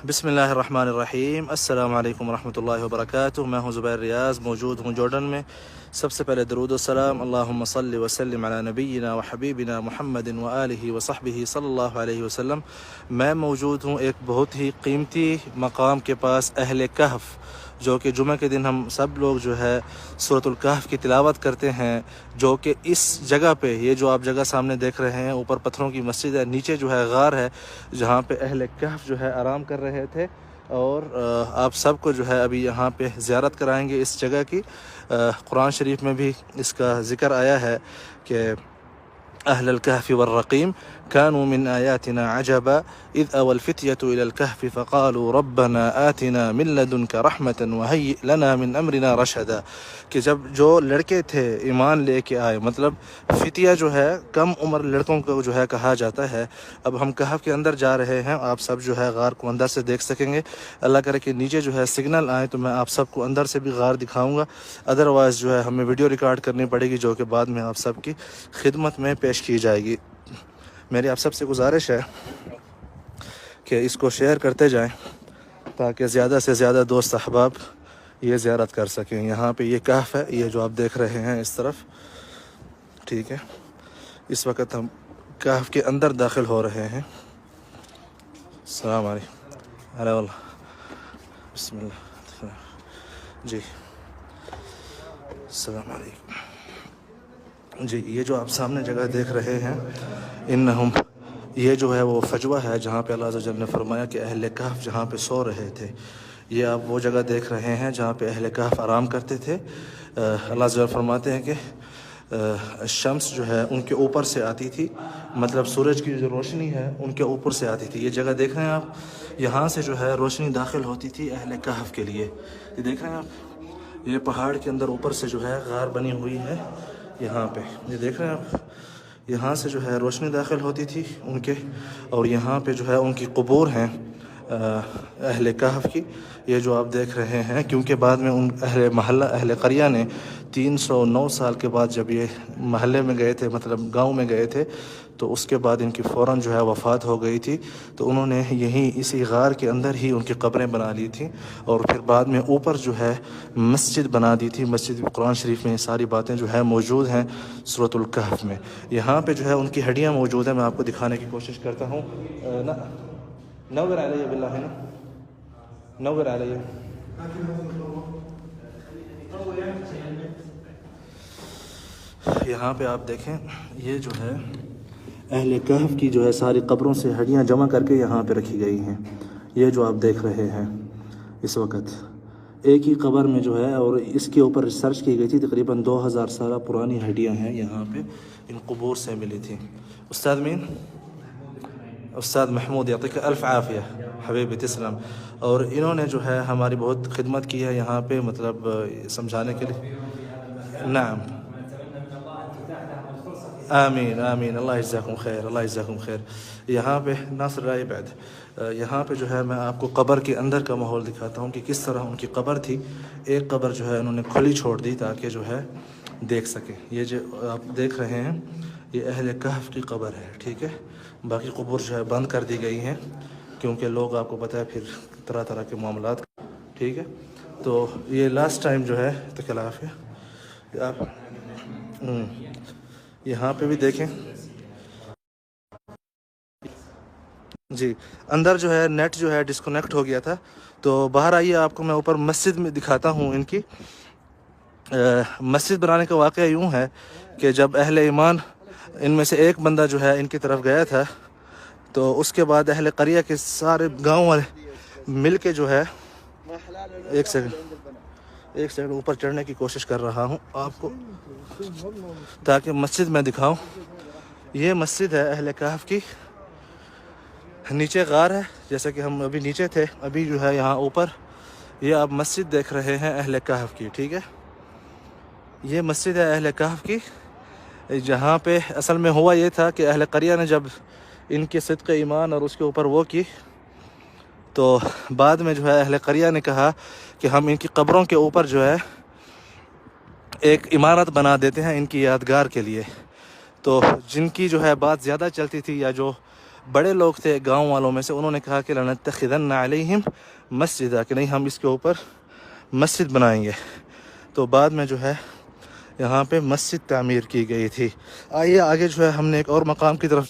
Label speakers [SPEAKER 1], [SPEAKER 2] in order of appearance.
[SPEAKER 1] بسم اللہ الرحمن الرحیم۔ السلام علیکم ورحمۃ اللہ وبرکاتہ۔ میں ہوں زبیر ریاض، موجود ہوں جارڈن میں۔ سب سے پہلے درود و سلام اللہم صلی وسلم علی نبینا و حبیبنا محمد و آلہ و صحبہ صلی اللہ علیہ وسلم۔ میں موجود ہوں ایک بہت ہی قیمتی مقام کے پاس، اہل کہف، جو کہ جمعہ کے دن ہم سب لوگ جو ہے سورۃ الکہف کی تلاوت کرتے ہیں، جو کہ اس جگہ پہ، یہ جو آپ جگہ سامنے دیکھ رہے ہیں، اوپر پتھروں کی مسجد ہے، نیچے جو ہے غار ہے جہاں پہ اہل کہف جو ہے آرام کر رہے تھے، اور آپ سب کو جو ہے ابھی یہاں پہ زیارت کرائیں گے اس جگہ کی۔ قرآن شریف میں بھی اس کا ذکر آیا ہے کہ اہل الکہف والرقیم كانوا من آیاتنا عجبا اذ اوى الفتية الى الكهف فقالوا ربنا آتنا من لدنك رحمة وهيئ لنا من امرنا رشدا، کہ جب جو لڑکے تھے ایمان لے کے آئے، مطلب فتیہ جو ہے کم عمر لڑکوں کو جو ہے کہا جاتا ہے۔ اب ہم کہف کے اندر جا رہے ہیں، آپ سب جو ہے غار کو اندر سے دیکھ سکیں گے۔ اللہ کرے کہ نیچے جو ہے سگنل آئے تو میں آپ سب کو اندر سے بھی غار دکھاؤں گا، ادروائز جو ہے ہمیں ویڈیو ریکارڈ کرنی پڑے گی، جو کہ بعد میں آپ سب کی خدمت میں پیش کی جائے گی۔ میری آپ سب سے گزارش ہے کہ اس کو شیئر کرتے جائیں تاکہ زیادہ سے زیادہ دوست احباب یہ زیارت کر سکیں۔ یہاں پہ یہ کہف ہے، یہ جو آپ دیکھ رہے ہیں اس طرف، ٹھیک ہے۔ اس وقت ہم کہف کے اندر داخل ہو رہے ہیں۔ السلام علیکم۔ علیہ اللہ، بسم اللہ جی، السلام علیکم جی۔ یہ جو آپ سامنے جگہ دیکھ رہے ہیں، انہم، یہ جو ہے وہ فجوہ ہے جہاں پہ اللہ عز و جل نے فرمایا کہ اہل کہف جہاں پہ سو رہے تھے۔ یہ آپ وہ جگہ دیکھ رہے ہیں جہاں پہ اہل کہف آرام کرتے تھے۔ اللہ عز و جل فرماتے ہیں کہ شمس جو ہے ان کے اوپر سے آتی تھی، مطلب سورج کی جو روشنی ہے ان کے اوپر سے آتی تھی۔ یہ جگہ دیکھ رہے ہیں آپ، یہاں سے جو ہے روشنی داخل ہوتی تھی اہل کہف کے لیے۔ یہ دیکھ رہے ہیں آپ، یہ پہاڑ کے اندر اوپر سے جو ہے غار بنی ہوئی ہے یہاں پہ، یہ دیکھ رہے ہیں آپ، یہاں سے جو ہے روشنی داخل ہوتی تھی ان کے، اور یہاں پہ جو ہے ان کی قبور ہیں اہل کہف کی، یہ جو آپ دیکھ رہے ہیں۔ کیونکہ بعد میں ان اہل محلہ، اہل قریہ نے 309 سال کے بعد جب یہ محلے میں گئے تھے، مطلب گاؤں میں گئے تھے، تو اس کے بعد ان کی فوراً جو ہے وفات ہو گئی تھی، تو انہوں نے یہیں اسی غار کے اندر ہی ان کی قبریں بنا لی تھیں، اور پھر بعد میں اوپر جو ہے مسجد بنا دی تھی۔ مسجد قرآن شریف میں یہ ساری باتیں جو ہے موجود ہیں سورۃ الکہف میں۔ یہاں پہ جو ہے ان کی ہڈیاں موجود ہیں، میں آپ کو دکھانے کی کوشش کرتا ہوں۔ نور علیہ باللہ، نور علیہ، یہاں پہ آپ دیکھیں، یہ جو ہے اہل کہف کی جو ہے ساری قبروں سے ہڈیاں جمع کر کے یہاں پہ رکھی گئی ہیں۔ یہ جو آپ دیکھ رہے ہیں اس وقت ایک ہی قبر میں جو ہے، اور اس کے اوپر ریسرچ کی گئی تھی، تقریباً 2000 سالہ پرانی ہڈیاں ہیں یہاں پہ، ان قبور سے ملی تھیں۔ استاد مین؟ استاد محمود، یعطیک الف عافیہ حبیبی، تسلم۔ اور انہوں نے جو ہے ہماری بہت خدمت کی ہے یہاں پہ، مطلب سمجھانے کے لیے۔ نعم، آمین آمین، اللہ جزاکم خیر، اللہ جزاکم خیر۔ یہاں پہ ناصر رائے بعد، یہاں پہ جو ہے میں آپ کو قبر کے اندر کا ماحول دکھاتا ہوں کہ کس طرح ان کی قبر تھی۔ ایک قبر جو ہے انہوں نے کھلی چھوڑ دی تاکہ جو ہے دیکھ سکیں۔ یہ جو آپ دیکھ رہے ہیں یہ اہل کہف کی قبر ہے، ٹھیک ہے۔ باقی قبور جو ہے بند کر دی گئی ہیں، کیونکہ لوگ، آپ کو پتہ ہے پھر طرح طرح کے معاملات، ٹھیک ہے۔ تو یہ لاسٹ ٹائم جو ہے تکلاف ہے، آپ یہاں پہ بھی دیکھیں جی۔ اندر جو ہے نیٹ جو ہے ڈسکنیکٹ ہو گیا تھا، تو باہر آئیے آپ کو میں اوپر مسجد میں دکھاتا ہوں ان کی۔ مسجد بنانے کا واقعہ یوں ہے کہ جب اہل ایمان، ان میں سے ایک بندہ جو ہے ان کی طرف گیا تھا، تو اس کے بعد اہل قریہ کے سارے گاؤں والے مل کے جو ہے، ایک سیکنڈ اوپر چڑھنے کی کوشش کر رہا ہوں آپ کو تاکہ مسجد میں دکھاؤں۔ یہ مسجد ہے اہل کہف کی، نیچے غار ہے، جیسا کہ ہم ابھی نیچے تھے، ابھی جو ہے یہاں اوپر یہ آپ مسجد دیکھ رہے ہیں اہل کہف کی، ٹھیک ہے۔ یہ مسجد ہے اہل کہف کی، جہاں پہ اصل میں ہوا یہ تھا کہ اہل قریہ نے جب ان کے صدق ایمان اور اس کے اوپر وہ کی، تو بعد میں جو ہے اہل قریہ نے کہا کہ ہم ان کی قبروں کے اوپر جو ہے ایک عمارت بنا دیتے ہیں ان کی یادگار کے لیے۔ تو جن کی جو ہے بات زیادہ چلتی تھی، یا جو بڑے لوگ تھے گاؤں والوں میں سے، انہوں نے کہا کہ لنتخذن علیہم مسجدا، کہ نہیں ہم اس کے اوپر مسجد بنائیں گے. تو بعد میں جو ہے یہاں پہ مسجد تعمیر کی گئی تھی. آئیے آگے جو ہے ہم نے ایک اور مقام کی طرف